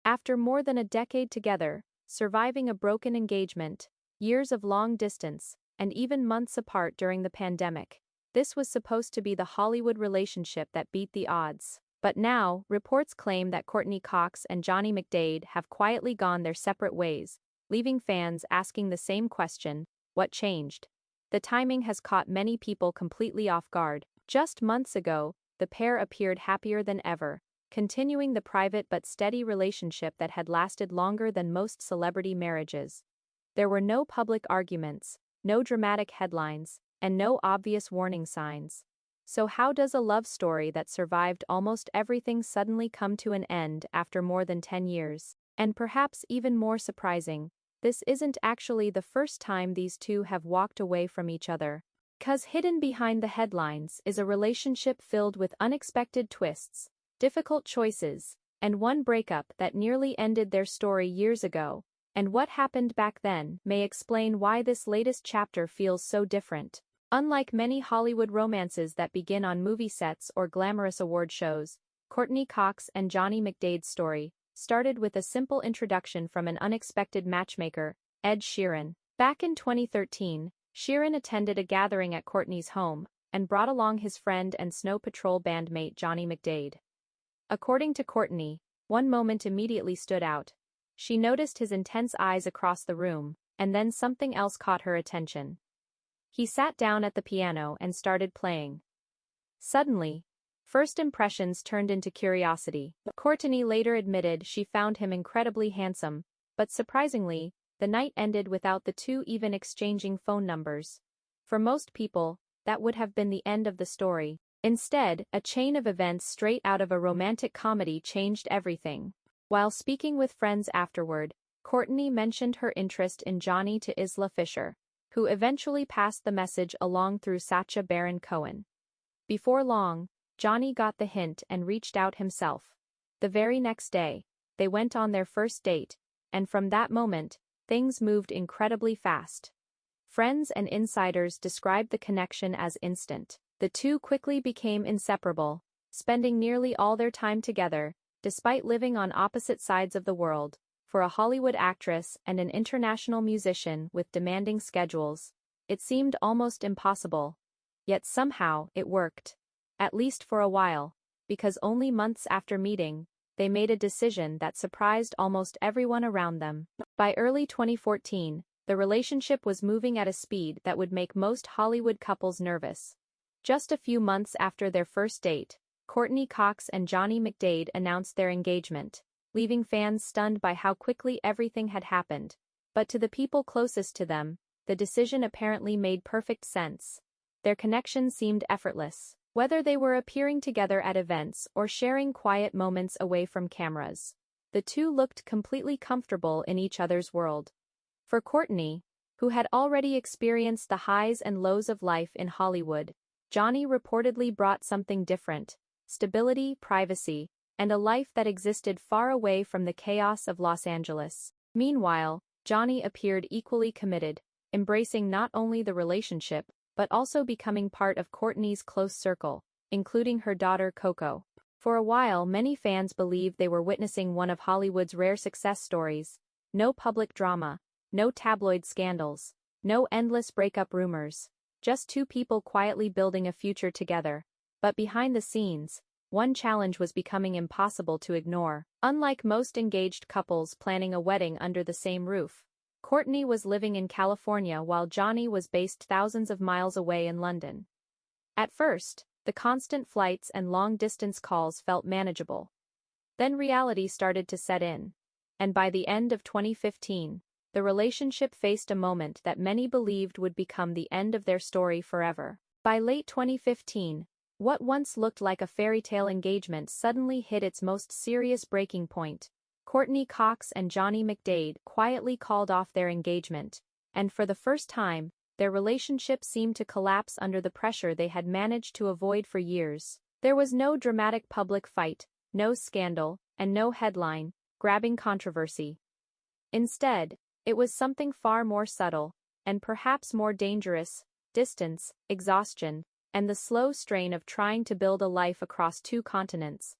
After more than a decade together, surviving a broken engagement, years of long distance, and even months apart during the pandemic, this was supposed to be the Hollywood relationship that beat the odds. But now, reports claim that Courteney Cox and Johnny McDaid have quietly gone their separate ways, leaving fans asking the same question: what changed? The timing has caught many people completely off guard. Just months ago, the pair appeared happier than ever, continuing the private but steady relationship that had lasted longer than most celebrity marriages. There were no public arguments, no dramatic headlines, and no obvious warning signs. So how does a love story that survived almost everything suddenly come to an end after more than 10 years? And perhaps even more surprising, this isn't actually the first time these two have walked away from each other. 'Cause hidden behind the headlines is a relationship filled with unexpected twists, difficult choices, and one breakup that nearly ended their story years ago. And what happened back then may explain why this latest chapter feels so different. Unlike many Hollywood romances that begin on movie sets or glamorous award shows, Courteney Cox and Johnny McDaid's story started with a simple introduction from an unexpected matchmaker, Ed Sheeran. Back in 2013, Sheeran attended a gathering at Courtney's home and brought along his friend and Snow Patrol bandmate Johnny McDaid. According to Courtney, one moment immediately stood out. She noticed his intense eyes across the room, and then something else caught her attention. He sat down at the piano and started playing. Suddenly, first impressions turned into curiosity. Courtney later admitted she found him incredibly handsome, but surprisingly, the night ended without the two even exchanging phone numbers. For most people, that would have been the end of the story. Instead, a chain of events straight out of a romantic comedy changed everything. While speaking with friends afterward, Courtney mentioned her interest in Johnny to Isla Fisher, who eventually passed the message along through Sacha Baron Cohen. Before long, Johnny got the hint and reached out himself. The very next day, they went on their first date, and from that moment, things moved incredibly fast. Friends and insiders described the connection as instant. The two quickly became inseparable, spending nearly all their time together, despite living on opposite sides of the world. For a Hollywood actress and an international musician with demanding schedules, it seemed almost impossible. Yet somehow, it worked. At least for a while, because only months after meeting, they made a decision that surprised almost everyone around them. By early 2014, the relationship was moving at a speed that would make most Hollywood couples nervous. Just a few months after their first date, Courteney Cox and Johnny McDaid announced their engagement, leaving fans stunned by how quickly everything had happened. But to the people closest to them, the decision apparently made perfect sense. Their connection seemed effortless, whether they were appearing together at events or sharing quiet moments away from cameras. The two looked completely comfortable in each other's world. For Courteney, who had already experienced the highs and lows of life in Hollywood, Johnny reportedly brought something different: stability, privacy, and a life that existed far away from the chaos of Los Angeles. Meanwhile, Johnny appeared equally committed, embracing not only the relationship, but also becoming part of Courtney's close circle, including her daughter Coco. For a while, many fans believed they were witnessing one of Hollywood's rare success stories. No public drama, no tabloid scandals, no endless breakup rumors. Just two people quietly building a future together. But behind the scenes, one challenge was becoming impossible to ignore. Unlike most engaged couples planning a wedding under the same roof, Courtney was living in California while Johnny was based thousands of miles away in London. At first, the constant flights and long-distance calls felt manageable. Then reality started to set in. And by the end of 2015, the relationship faced a moment that many believed would become the end of their story forever. By late 2015, what once looked like a fairy tale engagement suddenly hit its most serious breaking point. Courteney Cox and Johnny McDaid quietly called off their engagement, and for the first time, their relationship seemed to collapse under the pressure they had managed to avoid for years. There was no dramatic public fight, no scandal, and no headline-grabbing controversy. Instead, it was something far more subtle, and perhaps more dangerous: distance, exhaustion, and the slow strain of trying to build a life across two continents.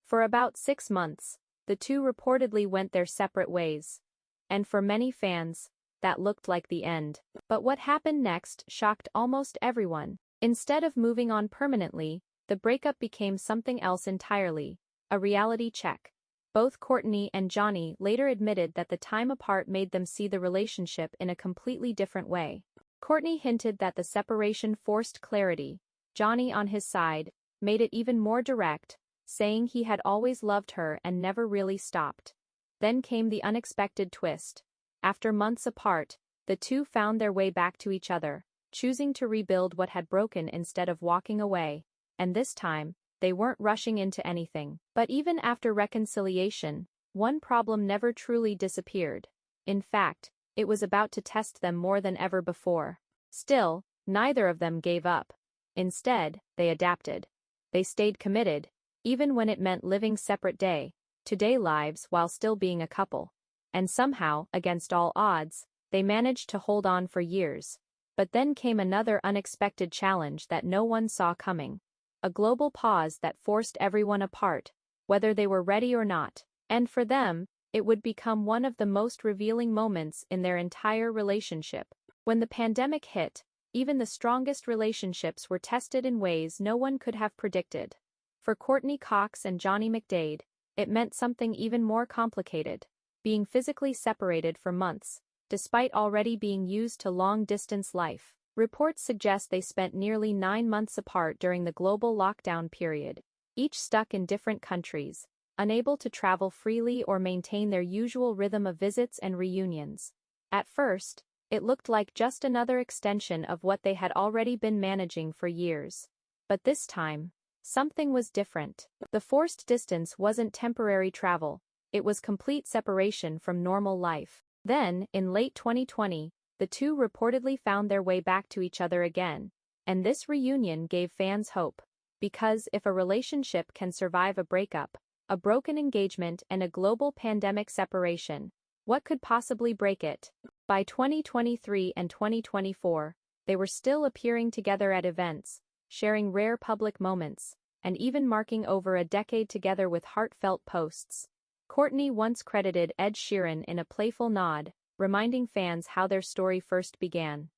For about 6 months, the two reportedly went their separate ways. And for many fans, that looked like the end. But what happened next shocked almost everyone. Instead of moving on permanently, the breakup became something else entirely, a reality check. Both Courtney and Johnny later admitted that the time apart made them see the relationship in a completely different way. Courtney hinted that the separation forced clarity. Johnny, on his side, made it even more direct, saying he had always loved her and never really stopped. Then came the unexpected twist. After months apart, the two found their way back to each other, choosing to rebuild what had broken instead of walking away. And this time, they weren't rushing into anything. But even after reconciliation, one problem never truly disappeared. In fact, it was about to test them more than ever before. Still, neither of them gave up. Instead, they adapted. They stayed committed, even when it meant living separate day-to-day lives while still being a couple. And somehow, against all odds, they managed to hold on for years. But then came another unexpected challenge that no one saw coming. A global pause that forced everyone apart, whether they were ready or not. And for them, it would become one of the most revealing moments in their entire relationship. When the pandemic hit, even the strongest relationships were tested in ways no one could have predicted. For Courteney Cox and Johnny McDaid, it meant something even more complicated. Being physically separated for months, despite already being used to long-distance life. Reports suggest they spent nearly 9 months apart during the global lockdown period, each stuck in different countries, unable to travel freely or maintain their usual rhythm of visits and reunions. At first, it looked like just another extension of what they had already been managing for years. But this time, something was different. The forced distance wasn't temporary travel, it was complete separation from normal life. Then, in late 2020, the two reportedly found their way back to each other again, and this reunion gave fans hope. Because if a relationship can survive a breakup, a broken engagement and a global pandemic separation, what could possibly break it? By 2023 and 2024, they were still appearing together at events, sharing rare public moments, and even marking over a decade together with heartfelt posts. Courtney once credited Ed Sheeran in a playful nod, reminding fans how their story first began.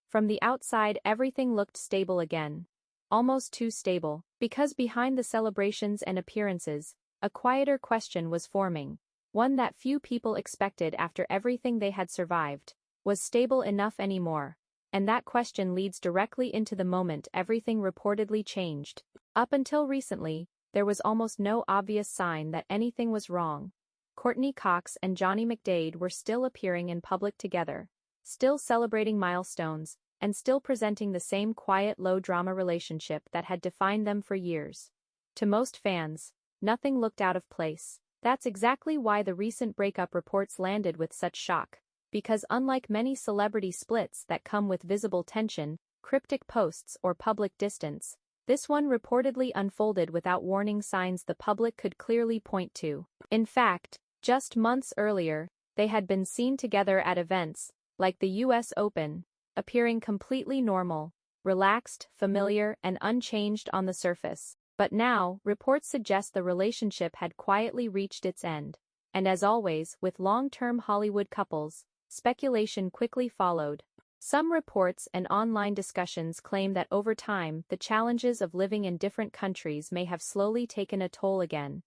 From the outside, everything looked stable again. Almost too stable, because behind the celebrations and appearances, a quieter question was forming, one that few people expected after everything they had survived. Was stable enough anymore? And that question leads directly into the moment everything reportedly changed. Up until recently, there was almost no obvious sign that anything was wrong. Courteney Cox and Johnny McDaid were still appearing in public together, still celebrating milestones, and still presenting the same quiet, low-drama relationship that had defined them for years. To most fans, nothing looked out of place. That's exactly why the recent breakup reports landed with such shock. Because unlike many celebrity splits that come with visible tension, cryptic posts, or public distance, this one reportedly unfolded without warning signs the public could clearly point to. In fact, just months earlier, they had been seen together at events, like the US Open, appearing completely normal, relaxed, familiar, and unchanged on the surface. But now, reports suggest the relationship had quietly reached its end. And as always, with long-term Hollywood couples, speculation quickly followed. Some reports and online discussions claim that over time, the challenges of living in different countries may have slowly taken a toll again.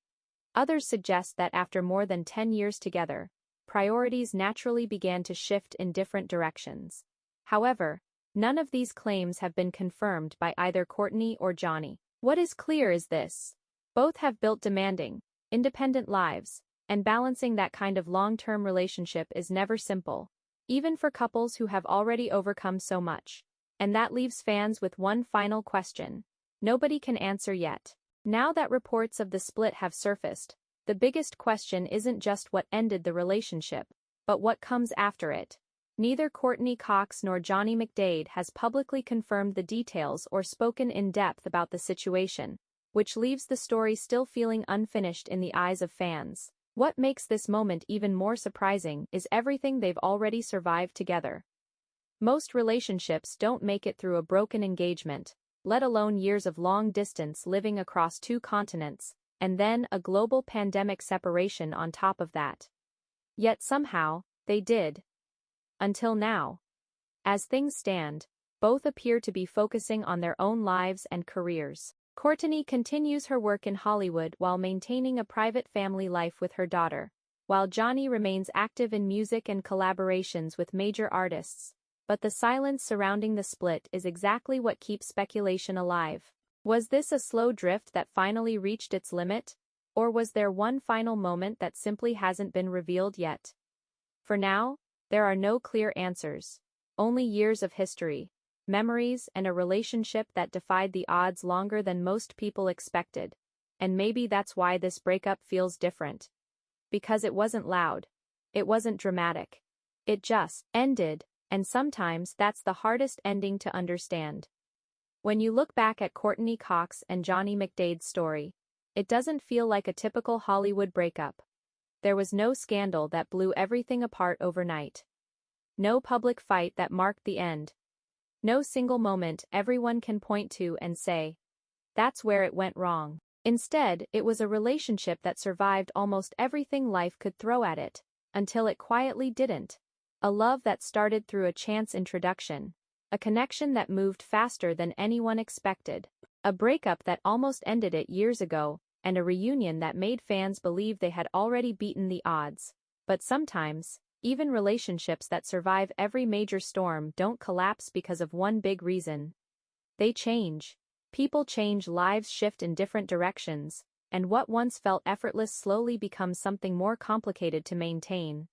Others suggest that after more than 10 years together, priorities naturally began to shift in different directions. However, none of these claims have been confirmed by either Courtney or Johnny. What is clear is this: both have built demanding, independent lives, and balancing that kind of long-term relationship is never simple, even for couples who have already overcome so much. And that leaves fans with one final question nobody can answer yet. Now that reports of the split have surfaced, the biggest question isn't just what ended the relationship, but what comes after it. Neither Courteney Cox nor Johnny McDaid has publicly confirmed the details or spoken in depth about the situation, which leaves the story still feeling unfinished in the eyes of fans. What makes this moment even more surprising is everything they've already survived together. Most relationships don't make it through a broken engagement, let alone years of long distance living across 2 continents, and then a global pandemic separation on top of that. Yet somehow, they did. Until now. As things stand, both appear to be focusing on their own lives and careers. Courteney continues her work in Hollywood while maintaining a private family life with her daughter, while Johnny remains active in music and collaborations with major artists. But the silence surrounding the split is exactly what keeps speculation alive. Was this a slow drift that finally reached its limit? Or was there one final moment that simply hasn't been revealed yet? For now, there are no clear answers. Only years of history, memories, and a relationship that defied the odds longer than most people expected. And maybe that's why this breakup feels different. Because it wasn't loud. It wasn't dramatic. It just ended, and sometimes that's the hardest ending to understand. When you look back at Courteney Cox and Johnny McDaid's story, it doesn't feel like a typical Hollywood breakup. There was no scandal that blew everything apart overnight. No public fight that marked the end. No single moment everyone can point to and say, "That's where it went wrong." Instead, it was a relationship that survived almost everything life could throw at it, until it quietly didn't. A love that started through a chance introduction. A connection that moved faster than anyone expected. A breakup that almost ended it years ago, and a reunion that made fans believe they had already beaten the odds. But sometimes, even relationships that survive every major storm don't collapse because of one big reason. They change. People change, lives shift in different directions, and what once felt effortless slowly becomes something more complicated to maintain.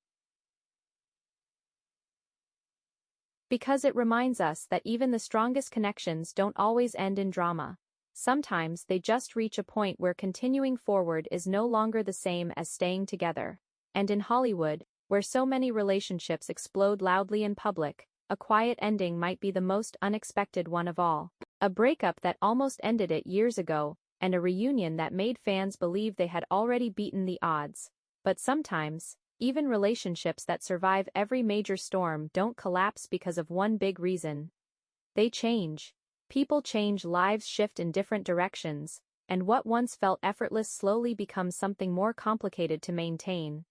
Because it reminds us that even the strongest connections don't always end in drama. Sometimes they just reach a point where continuing forward is no longer the same as staying together. And in Hollywood, where so many relationships explode loudly in public, a quiet ending might be the most unexpected one of all. A breakup that almost ended it years ago, and a reunion that made fans believe they had already beaten the odds. But sometimes, even relationships that survive every major storm don't collapse because of one big reason. They change. People change, lives shift in different directions, and what once felt effortless slowly becomes something more complicated to maintain.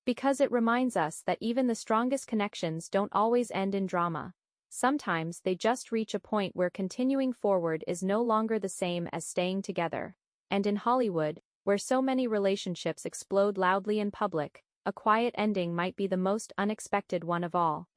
Because it reminds us that even the strongest connections don't always end in drama. Sometimes they just reach a point where continuing forward is no longer the same as staying together. And in Hollywood, where so many relationships explode loudly in public, a quiet ending might be the most unexpected one of all.